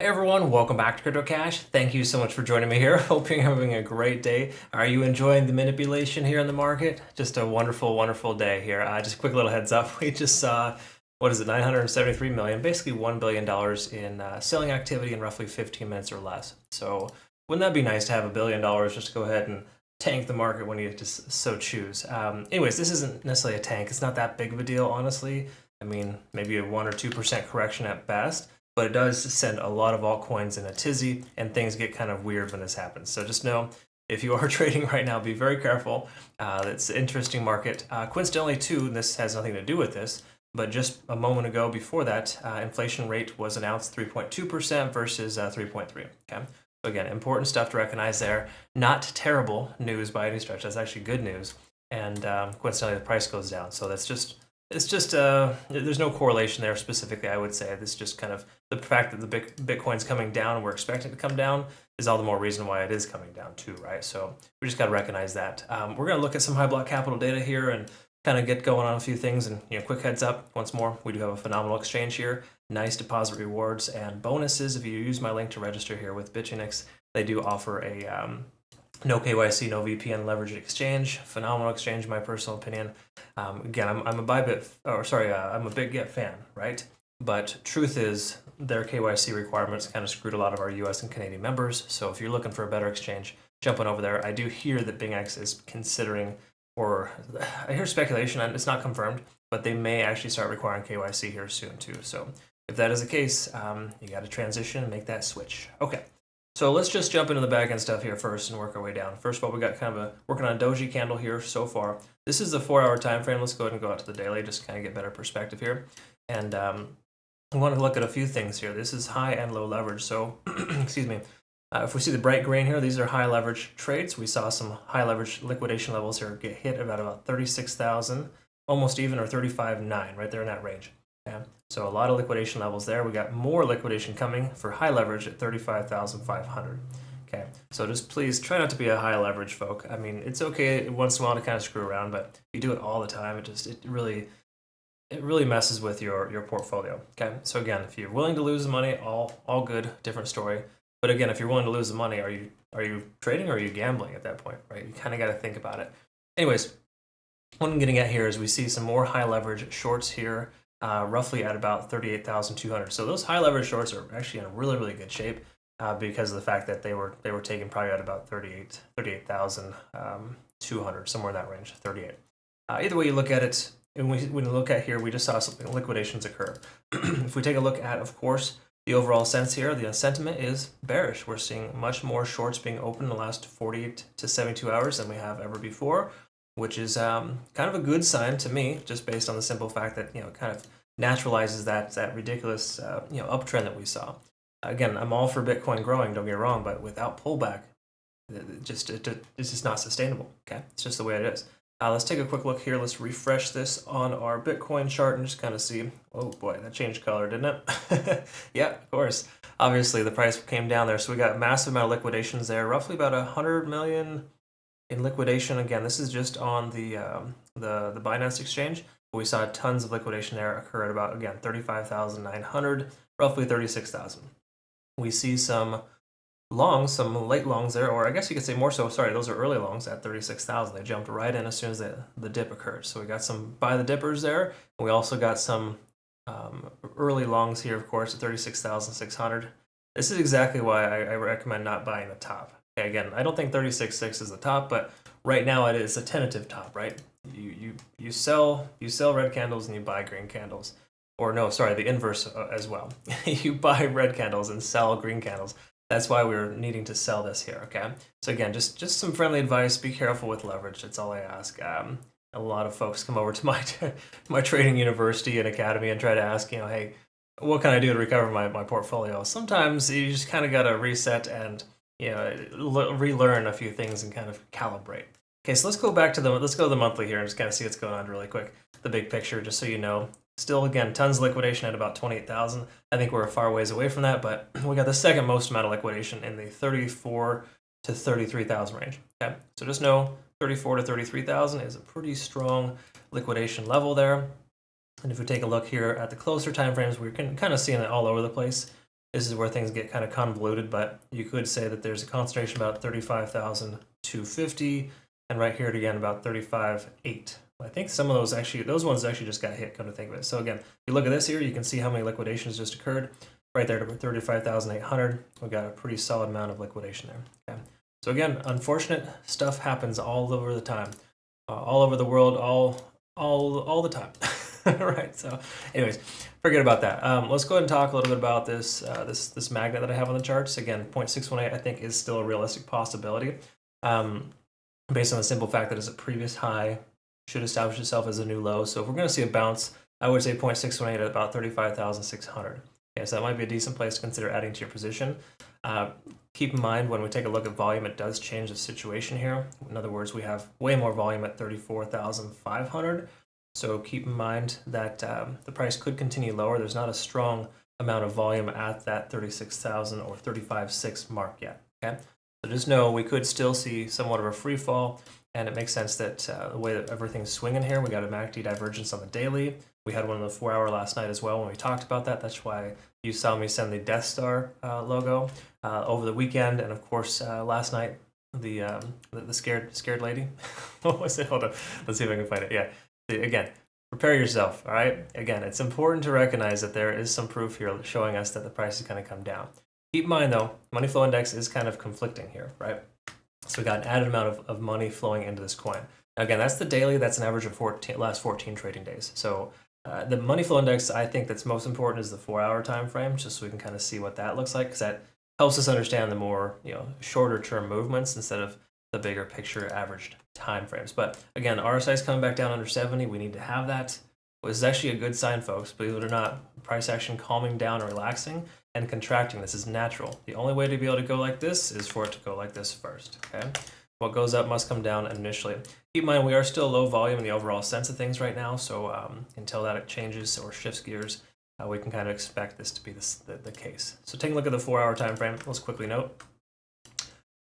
everyone, welcome back to Crypto Cash. Thank you so much for joining me here. Hope you're having a great day. Are you enjoying the manipulation here in the market? Just a wonderful, wonderful day here. Just a quick little heads up. We just saw, 973 million, basically $1 billion in selling activity in roughly 15 minutes or less. So wouldn't that be nice to have $1 billion just to go ahead and tank the market when you just so choose? Anyways, this isn't necessarily a tank. It's not that big of a deal, honestly. I mean, maybe a 1 or 2% correction at best. But it does send a lot of altcoins in a tizzy, and things get kind of weird when this happens. So just know, if you are trading right now, be very careful. It's an interesting market. Coincidentally, too, and this has nothing to do with this, but just a moment ago before that, inflation rate was announced 3.2% versus 3.3%. Okay. So again, important stuff to recognize there. Not terrible news by any stretch. That's actually good news. And coincidentally, the price goes down. So that's just... there's no correlation there specifically, I would say. This is just kind of the fact that the Bitcoin's coming down and we're expecting it to come down is all the more reason why it is coming down too, right? So we just got to recognize that. We're going to look at some high block capital data here and kind of get going on a few things. And quick heads up, once more, we do have a phenomenal exchange here. Nice deposit rewards and bonuses. If you use my link to register here with Bitunix, they do offer a no KYC, no VPN leveraged exchange. Phenomenal exchange, in my personal opinion. Again, I'm a Bitget fan, right? But truth is, their KYC requirements kind of screwed a lot of our US and Canadian members. So if you're looking for a better exchange, jump on over there. I do hear that BingX is considering, or I hear speculation, and it's not confirmed, but they may actually start requiring KYC here soon too. So if that is the case, you got to transition and make that switch. Okay. So let's just jump into the back end stuff here first and work our way down. First of all, we got kind of working on a doji candle here so far. This is the 4-hour time frame. Let's go ahead and go out to the daily, just kind of get better perspective here. And we want to look at a few things here. This is high and low leverage. So, excuse me. If we see the bright green here, these are high leverage trades. We saw some high leverage liquidation levels here get hit about 36,000, almost even, or 35.9, right there in that range. Okay. So a lot of liquidation levels there. We got more liquidation coming for high leverage at 35,500. Okay, so just please try not to be a high leverage folk. I mean, it's okay once in a while to kind of screw around, but if you do it all the time, it really messes with your portfolio. Okay, so again, if you're willing to lose the money, all good, different story. But again, if you're willing to lose the money, are you trading or are you gambling at that point, right? You kind of got to think about it. Anyways, what I'm getting at here is we see some more high leverage shorts here. Roughly at about 38,200. So those high leverage shorts are actually in really, really good shape because of the fact that they were taken probably at about 38,200, somewhere in that range, 38. Either way you look at it, and when you look at here, we just saw some liquidations occur. If we take a look at, of course, the overall sense here, the sentiment is bearish. We're seeing much more shorts being opened in the last 48 to 72 hours than we have ever before, which is kind of a good sign to me, just based on the simple fact that kind of naturalizes that ridiculous uptrend that we saw. Again, I'm all for Bitcoin growing, don't get me wrong, but without pullback, it's just not sustainable. Okay, it's just the way it is. Let's take a quick look here. Let's refresh this on our Bitcoin chart and just kind of see. Oh boy, that changed color, didn't it? Yeah, of course. Obviously, the price came down there, so we got a massive amount of liquidations there, roughly about 100 million. In liquidation, again, this is just on the Binance exchange. We saw tons of liquidation there occur at about, again, 35,900, roughly 36,000. We see some longs, some late longs there, or I guess you could say more so, sorry, those are early longs at 36,000. They jumped right in as soon as the dip occurred. So we got some buy the dippers there. And we also got some early longs here, of course, at 36,600. This is exactly why I recommend not buying the top. Again, I don't think 36.6 is the top, but right now it is a tentative top, right? You sell red candles and you buy green candles. Or no, sorry, the inverse as well. You buy red candles and sell green candles. That's why we're needing to sell this here, okay? So again, just some friendly advice. Be careful with leverage. That's all I ask. A lot of folks come over to my trading university and academy and try to ask, hey, what can I do to recover my portfolio? Sometimes you just kind of got to reset and relearn a few things and kind of calibrate. Okay, so let's go to the monthly here and just kind of see what's going on really quick. The big picture, just so you know. Still, again, tons of liquidation at about 28,000. I think we're a far ways away from that, but we got the second most amount of liquidation in the 34 to 33,000 range. Okay, so just know 34 to 33,000 is a pretty strong liquidation level there. And if we take a look here at the closer time frames, we can kind of see it all over the place. This is where things get kind of convoluted, but you could say that there's a concentration about 35,250, and right here again about 35.8. I think some of those ones actually just got hit, come to think of it. So again, you look at this here, you can see how many liquidations just occurred. Right there to 35,800. We got a pretty solid amount of liquidation there. Okay. So again, unfortunate stuff happens all over the time, all over the world, all the time. Right. So, anyways, forget about that. Let's go ahead and talk a little bit about this this magnet that I have on the charts. Again, 0.618 I think is still a realistic possibility, based on the simple fact that it's a previous high, should establish itself as a new low. So if we're going to see a bounce, I would say 0.618 at about 35,600. Okay, so that might be a decent place to consider adding to your position. Keep in mind when we take a look at volume, it does change the situation here. In other words, we have way more volume at 34,500. So keep in mind that the price could continue lower. There's not a strong amount of volume at that 36,000 or 35.6 mark yet. Okay, so just know we could still see somewhat of a free fall, and it makes sense that the way that everything's swinging here, we got a MACD divergence on the daily. We had one on the 4-hour last night as well when we talked about that. That's why you saw me send the Death Star logo over the weekend, and of course last night the scared lady. What was it? Hold on, let's see if I can find it. Yeah. Again, prepare yourself, all right? Again, it's important to recognize that there is some proof here showing us that the price is going to come down. Keep in mind, though, money flow index is kind of conflicting here, right? So we got an added amount of money flowing into this coin. Now, again, that's the daily. That's an average of last 14 trading days. So the money flow index, I think that's most important is the 4-hour time frame, just so we can kind of see what that looks like, because that helps us understand the more shorter term movements instead of the bigger picture averaged time frames. But again, RSI is coming back down under 70. We need to have that. This is actually a good sign, folks. Believe it or not, price action calming down, relaxing, and contracting. This is natural. The only way to be able to go like this is for it to go like this first. Okay. What goes up must come down initially. Keep in mind, we are still low volume in the overall sense of things right now. So until that changes or shifts gears, we can kind of expect this to be the case. So taking a look at the 4-hour time frame, let's quickly note.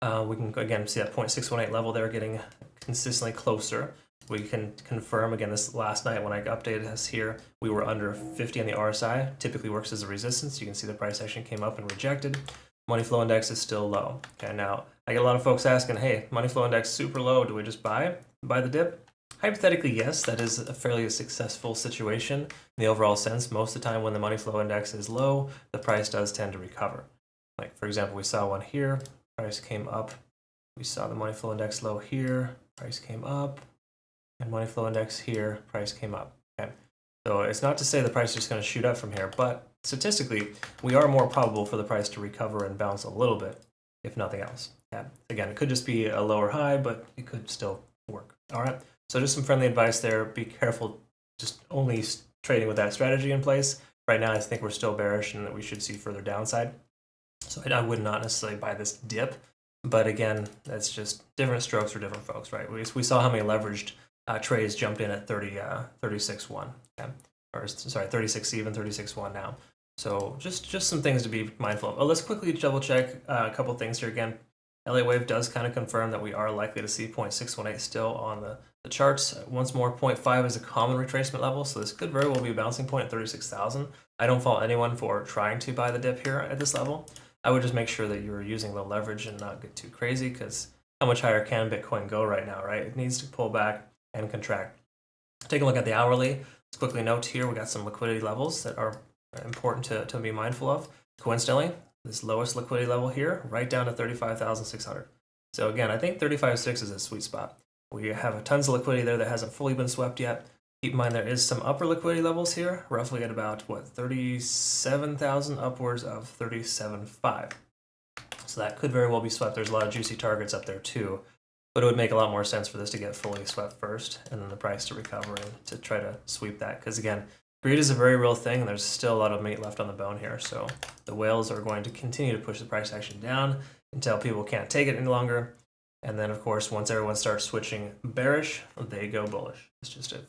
We can again see that 0.618 level there getting consistently closer. We can confirm again this last night when I updated this here, we were under 50 on the RSI. Typically works as a resistance. You can see the price action came up and rejected. Money flow index is still low. Okay, now I get a lot of folks asking, hey, money flow index super low. Do we just buy the dip? Hypothetically, yes, that is a fairly successful situation in the overall sense. Most of the time when the money flow index is low, the price does tend to recover. Like for example, we saw one here. Price came up. We saw the money flow index low here. Price came up. And money flow index here. Price came up. Okay. So it's not to say the price is just going to shoot up from here, but statistically, we are more probable for the price to recover and bounce a little bit, if nothing else. Yeah. Again, it could just be a lower high, but it could still work. All right. So just some friendly advice there. Be careful just only trading with that strategy in place. Right now, I think we're still bearish and that we should see further downside. So I would not necessarily buy this dip, but again, that's just different strokes for different folks, right? We saw how many leveraged trades jumped in at 36.1, okay? Or sorry, 36 even, 36.1 now. So just some things to be mindful of. Let's quickly double check a couple things here again. Elliott Wave does kind of confirm that we are likely to see 0.618 still on the charts. Once more, 0.5 is a common retracement level, so this could very well be a bouncing point at 36,000. I don't fault anyone for trying to buy the dip here at this level. I would just make sure that you're using low leverage and not get too crazy, because how much higher can Bitcoin go right now, right? It needs to pull back and contract. Take a look at the hourly. Let's quickly note here, we got some liquidity levels that are important to be mindful of. Coincidentally, this lowest liquidity level here, right down to 35,600. So again, I think 35.6 is a sweet spot. We have tons of liquidity there that hasn't fully been swept yet. Keep in mind there is some upper liquidity levels here, roughly at about, 37,000 upwards of 37.5. So that could very well be swept. There's a lot of juicy targets up there too, but it would make a lot more sense for this to get fully swept first and then the price to recover and to try to sweep that. Because again, greed is a very real thing and there's still a lot of meat left on the bone here. So the whales are going to continue to push the price action down until people can't take it any longer. And then of course, once everyone starts switching bearish, they go bullish. It's just a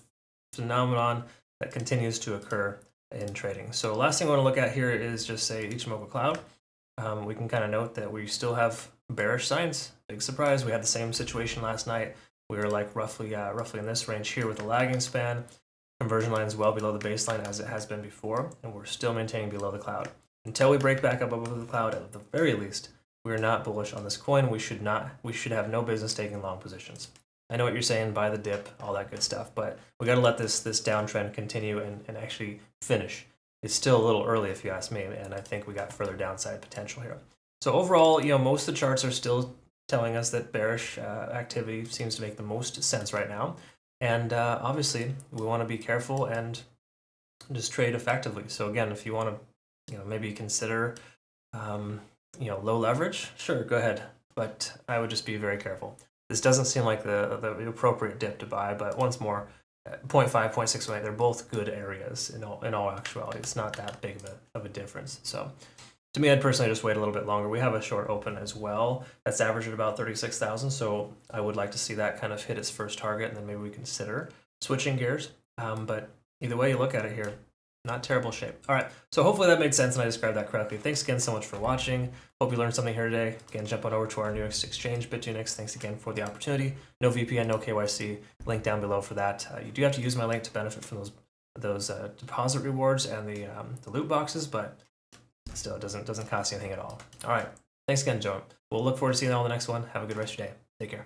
phenomenon that continues to occur in trading. So last thing I want to look at here is just say Ichimoku Cloud. We can kind of note that we still have bearish signs. Big surprise. We had the same situation last night. We were like roughly in this range here with a lagging span. Conversion line is well below the baseline as it has been before, and we're still maintaining below the cloud. until we break back up above the cloud, at the very least, we're not bullish on this coin. We should have no business taking long positions. I know what you're saying, buy the dip, all that good stuff, but we got to let this downtrend continue and actually finish. It's still a little early if you ask me, and I think we got further downside potential here. So overall, most of the charts are still telling us that bearish activity seems to make the most sense right now. And obviously, we want to be careful and just trade effectively. So again, if you want to, maybe consider, low leverage, sure, go ahead. But I would just be very careful. This doesn't seem like the appropriate dip to buy, but once more, 0.5, 0.6, they're both good areas in all actuality. It's not that big of a difference. So to me, I'd personally just wait a little bit longer. We have a short open as well. That's averaged at about 36,000. So I would like to see that kind of hit its first target, and then maybe we consider switching gears. But either way you look at it here, not terrible shape. All right, so hopefully that made sense and I described that correctly. Thanks again so much for watching. Hope you learned something here today. Again, jump on over to our newest exchange, Bitunix. Thanks again for the opportunity. No VPN, no KYC. Link down below for that. You do have to use my link to benefit from those deposit rewards and the loot boxes, but still, it doesn't cost you anything at all. All right, thanks again, Joe. We'll look forward to seeing you all in the next one. Have a good rest of your day. Take care.